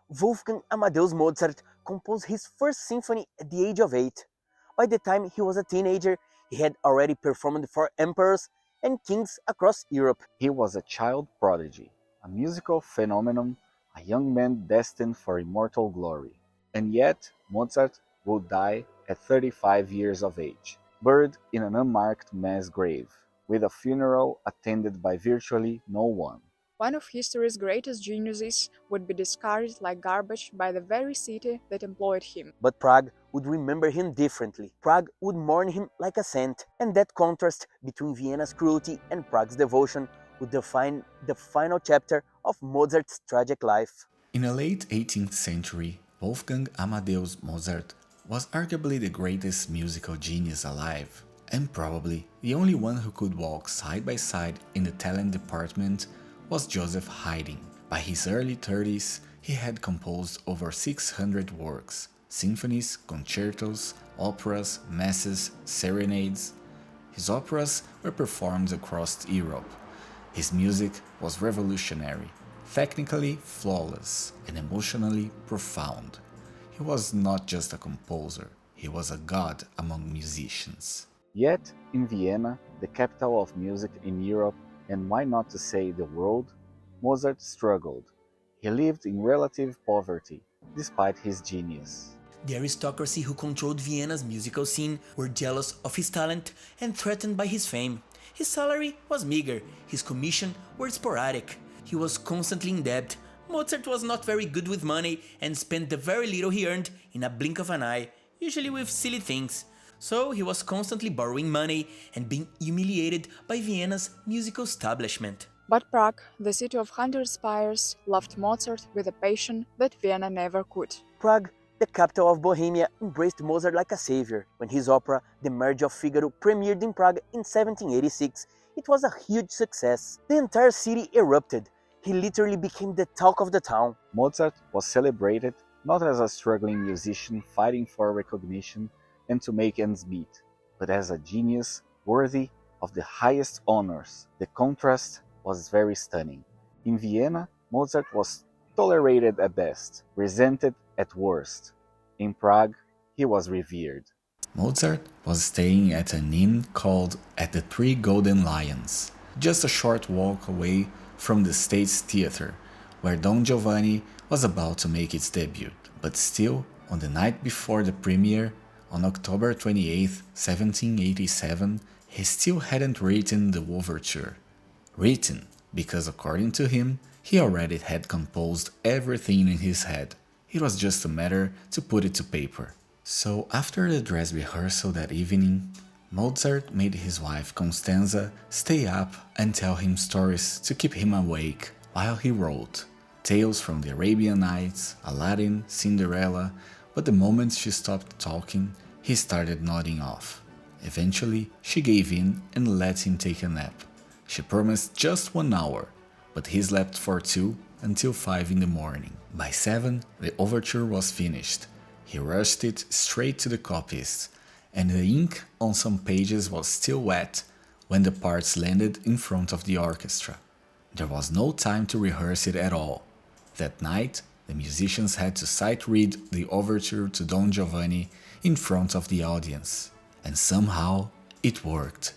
Wolfgang Amadeus Mozart composed his first symphony at the age of 8. By the time he was a teenager, he had already performed for emperors and kings across Europe. He was a child prodigy, a musical phenomenon, a young man destined for immortal glory. And yet, Mozart would die at 35 years of age, buried in an unmarked mass grave, with a funeral attended by virtually no one. One of history's greatest geniuses would be discarded like garbage by the very city that employed him. But Prague would remember him differently. Prague would mourn him like a saint, and that contrast between Vienna's cruelty and Prague's devotion would define the final chapter of Mozart's tragic life. In the late 18th century, Wolfgang Amadeus Mozart was arguably the greatest musical genius alive, and probably the only one who could walk side by side in the talent department was Joseph Haydn. By his early 30s, he had composed over 600 works, symphonies, concertos, operas, masses, serenades. His operas were performed across Europe. His music was revolutionary, technically flawless, and emotionally profound. He was not just a composer, he was a god among musicians. Yet, in Vienna, the capital of music in Europe, and why not to say the world, Mozart struggled. He lived in relative poverty, despite his genius. The aristocracy who controlled Vienna's musical scene were jealous of his talent and threatened by his fame. His salary was meager, his commissions were sporadic. He was constantly in debt. Mozart was not very good with money and spent the very little he earned in a blink of an eye, usually with silly things. So he was constantly borrowing money and being humiliated by Vienna's musical establishment. But Prague, the city of 100 spires, loved Mozart with a passion that Vienna never could. Prague, the capital of Bohemia, embraced Mozart like a savior. When his opera, The Marriage of Figaro, premiered in Prague in 1786, it was a huge success. The entire city erupted. He literally became the talk of the town. Mozart was celebrated not as a struggling musician fighting for recognition and to make ends meet, but as a genius worthy of the highest honors. The contrast was very stunning. In Vienna, Mozart was tolerated at best, resented at worst. In Prague, he was revered. Mozart was staying at an inn called At the Three Golden Lions, just a short walk away from the State's Theatre, where Don Giovanni was about to make its debut. But still, on the night before the premiere, on October 28, 1787, he still hadn't written the overture. Written because, according to him, he already had composed everything in his head. It was just a matter to put it to paper. So, after the dress rehearsal that evening, Mozart made his wife Constanza stay up and tell him stories to keep him awake while he wrote. Tales from the Arabian Nights, Aladdin, Cinderella, but the moment she stopped talking, he started nodding off. Eventually, she gave in and let him take a nap. She promised just 1 hour, but he slept for 2 until 5 in the morning. By 7, the overture was finished. He rushed it straight to the copyist, and the ink on some pages was still wet when the parts landed in front of the orchestra. There was no time to rehearse it at all. That night, the musicians had to sight-read the overture to Don Giovanni in front of the audience. And somehow, it worked.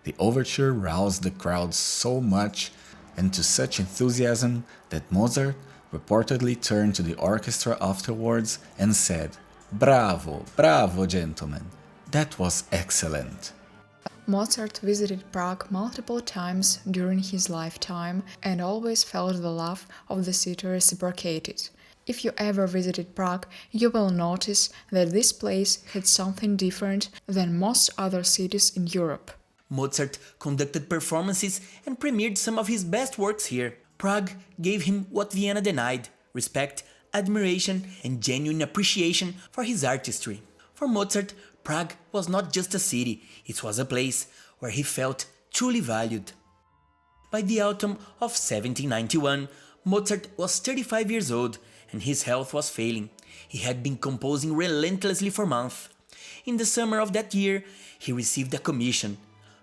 The overture roused the crowd so much and to such enthusiasm that Mozart reportedly turned to the orchestra afterwards and said, "Bravo, bravo, gentlemen, that was excellent." Mozart visited Prague multiple times during his lifetime and always felt the love of the city reciprocated. If you ever visited Prague, you will notice that this place had something different than most other cities in Europe. Mozart conducted performances and premiered some of his best works here. Prague gave him what Vienna denied: respect, admiration, and genuine appreciation for his artistry. For Mozart, Prague was not just a city, it was a place where he felt truly valued. By the autumn of 1791, Mozart was 35 years old and his health was failing. He had been composing relentlessly for months. In the summer of that year, he received a commission.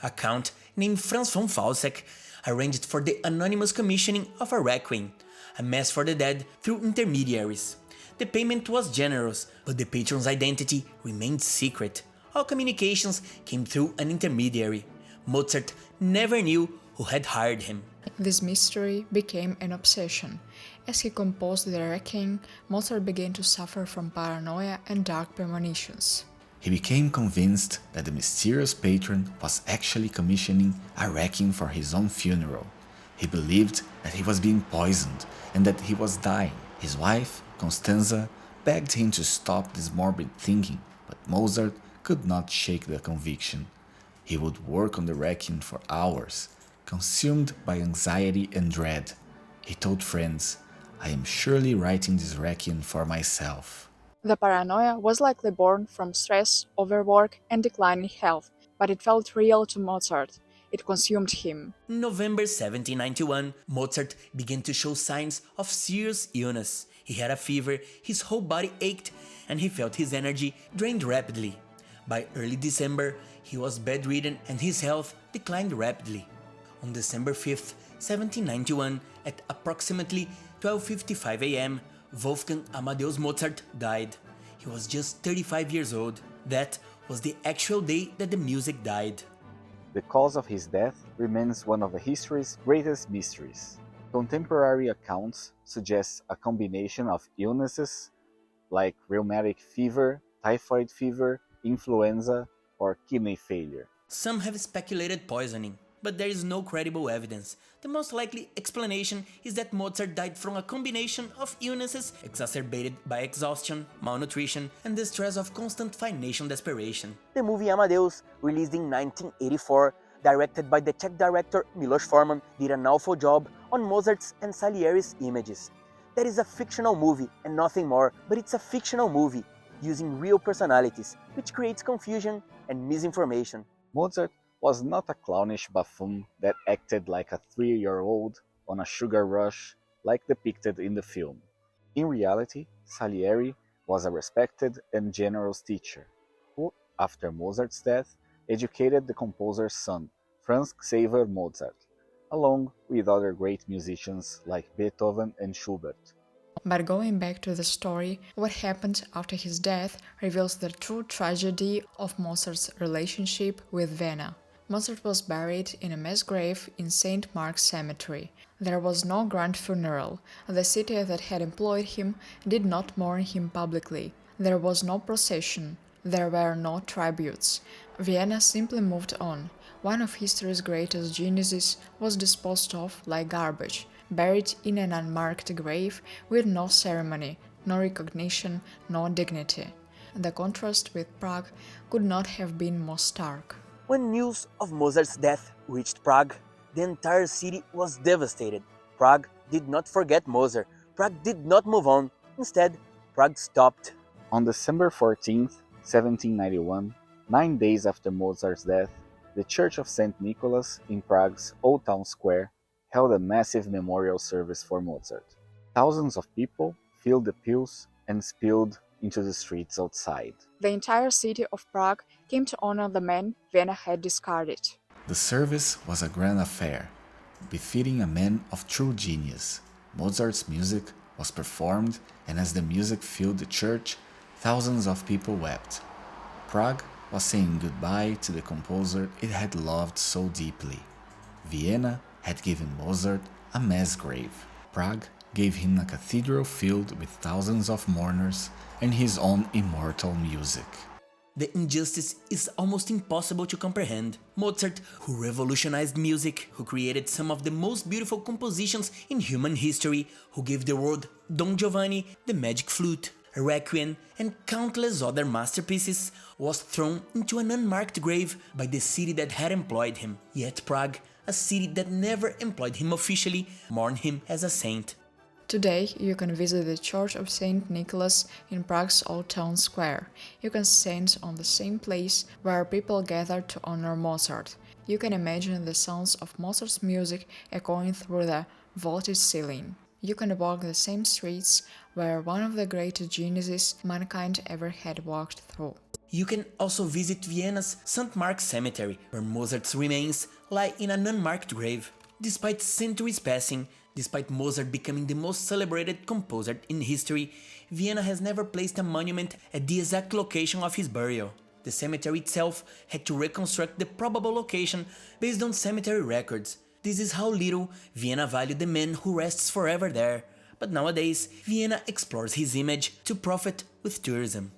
A count named Franz von Falseck arranged for the anonymous commissioning of a requiem, a mass for the dead through intermediaries. The payment was generous, but the patron's identity remained secret. All communications came through an intermediary. Mozart never knew who had hired him. This mystery became an obsession. As he composed the Requiem, Mozart began to suffer from paranoia and dark premonitions. He became convinced that the mysterious patron was actually commissioning a Requiem for his own funeral. He believed that he was being poisoned and that he was dying. His wife, Constanza, begged him to stop this morbid thinking, but Mozart could not shake the conviction. He would work on the Requiem for hours, consumed by anxiety and dread. He told friends, "I am surely writing this Requiem for myself." The paranoia was likely born from stress, overwork, and declining health, but it felt real to Mozart. It consumed him. In November 1791, Mozart began to show signs of serious illness. He had a fever, his whole body ached, and he felt his energy drained rapidly. By early December, he was bedridden and his health declined rapidly. On December 5, 1791, at approximately 12:55 a.m., Wolfgang Amadeus Mozart died. He was just 35 years old. That was the actual day that the music died. The cause of his death remains one of the history's greatest mysteries. Contemporary accounts suggest a combination of illnesses like rheumatic fever, typhoid fever, influenza, or kidney failure. Some have speculated poisoning, but there is no credible evidence. The most likely explanation is that Mozart died from a combination of illnesses exacerbated by exhaustion, malnutrition, and the stress of constant financial desperation. The movie Amadeus, released in 1984, directed by the Czech director Milos Forman, did an awful job on Mozart's and Salieri's images. That is a fictional movie and nothing more, but it's a fictional movie, using real personalities, which creates confusion and misinformation. Mozart was not a clownish buffoon that acted like a 3-year-old on a sugar rush like depicted in the film. In reality, Salieri was a respected and generous teacher, who, after Mozart's death, educated the composer's son, Franz Xaver Mozart, along with other great musicians like Beethoven and Schubert. But going back to the story, what happened after his death reveals the true tragedy of Mozart's relationship with Vienna. Mozart was buried in a mass grave in St. Mark's Cemetery. There was no grand funeral. The city that had employed him did not mourn him publicly. There was no procession. There were no tributes. Vienna simply moved on. One of history's greatest geniuses was disposed of like garbage, buried in an unmarked grave with no ceremony, no recognition, no dignity. The contrast with Prague could not have been more stark. When news of Mozart's death reached Prague, the entire city was devastated. Prague did not forget Mozart. Prague did not move on. Instead, Prague stopped. On December 14, 1791, 9 days after Mozart's death, the Church of St. Nicholas in Prague's Old Town Square held a massive memorial service for Mozart. Thousands of people filled the pews and spilled into the streets outside. The entire city of Prague came to honor the man Vienna had discarded. The service was a grand affair, befitting a man of true genius. Mozart's music was performed, and as the music filled the church, thousands of people wept. Prague was saying goodbye to the composer it had loved so deeply. Vienna had given Mozart a mass grave. Prague gave him a cathedral filled with thousands of mourners and his own immortal music. The injustice is almost impossible to comprehend. Mozart, who revolutionized music, who created some of the most beautiful compositions in human history, who gave the world Don Giovanni, the Magic Flute, a Requiem, and countless other masterpieces, was thrown into an unmarked grave by the city that had employed him. Yet Prague, a city that never employed him officially, mourned him as a saint. Today, you can visit the Church of St. Nicholas in Prague's Old Town Square. You can stand on the same place where people gathered to honor Mozart. You can imagine the sounds of Mozart's music echoing through the vaulted ceiling. You can walk the same streets where one of the greatest geniuses mankind ever had walked through. You can also visit Vienna's St. Mark's Cemetery, where Mozart's remains lie in an unmarked grave. Despite centuries passing, Despite Mozart becoming the most celebrated composer in history, Vienna has never placed a monument at the exact location of his burial. The cemetery itself had to reconstruct the probable location based on cemetery records. This is how little Vienna valued the man who rests forever there. But nowadays, Vienna explores his image to profit with tourism.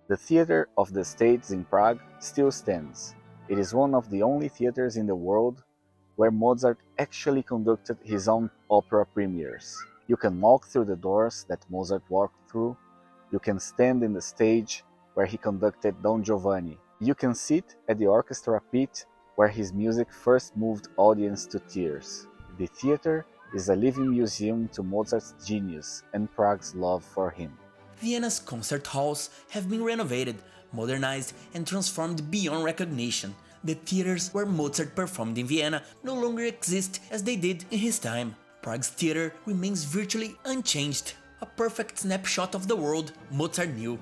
The Theatre of the States in Prague still stands. It is one of the only theaters in the world where Mozart actually conducted his own opera premieres. You can walk through the doors that Mozart walked through. You can stand in the stage where he conducted Don Giovanni. You can sit at the orchestra pit where his music first moved audience to tears. The theater is a living museum to Mozart's genius and Prague's love for him. Vienna's concert halls have been renovated, modernized, and transformed beyond recognition. The theaters where Mozart performed in Vienna no longer exist as they did in his time. Prague's theater remains virtually unchanged, a perfect snapshot of the world Mozart knew.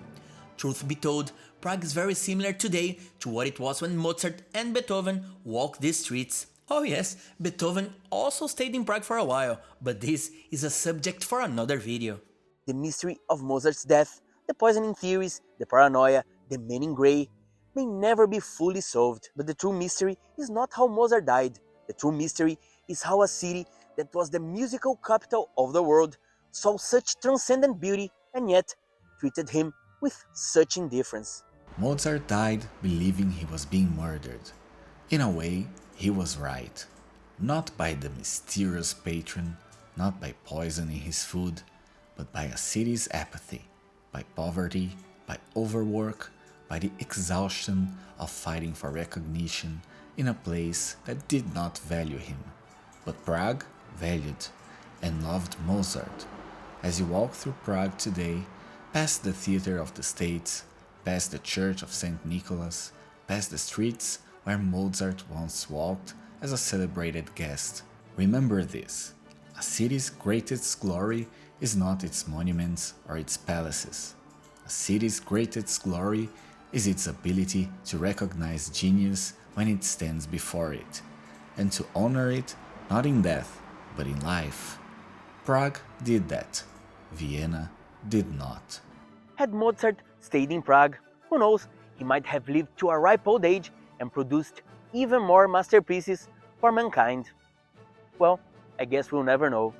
Truth be told, Prague is very similar today to what it was when Mozart and Beethoven walked these streets. Oh yes, Beethoven also stayed in Prague for a while, but this is a subject for another video. The mystery of Mozart's death, the poisoning theories, the paranoia, the men in grey, may never be fully solved. But the true mystery is not how Mozart died. The true mystery is how a city that was the musical capital of the world saw such transcendent beauty and yet treated him with such indifference. Mozart died believing he was being murdered. In a way, he was right. Not by the mysterious patron, not by poison in his food, but by a city's apathy, by poverty, by overwork, by the exhaustion of fighting for recognition in a place that did not value him. But Prague valued and loved Mozart. As you walk through Prague today, past the Theatre of the States, past the Church of St. Nicholas, past the streets where Mozart once walked as a celebrated guest, remember this: a city's greatest glory is not its monuments or its palaces. A city's greatest glory is its ability to recognize genius when it stands before it, and to honor it not in death, but in life. Prague did that. Vienna did not. Had Mozart stayed in Prague, who knows, he might have lived to a ripe old age and produced even more masterpieces for mankind. Well, I guess we'll never know.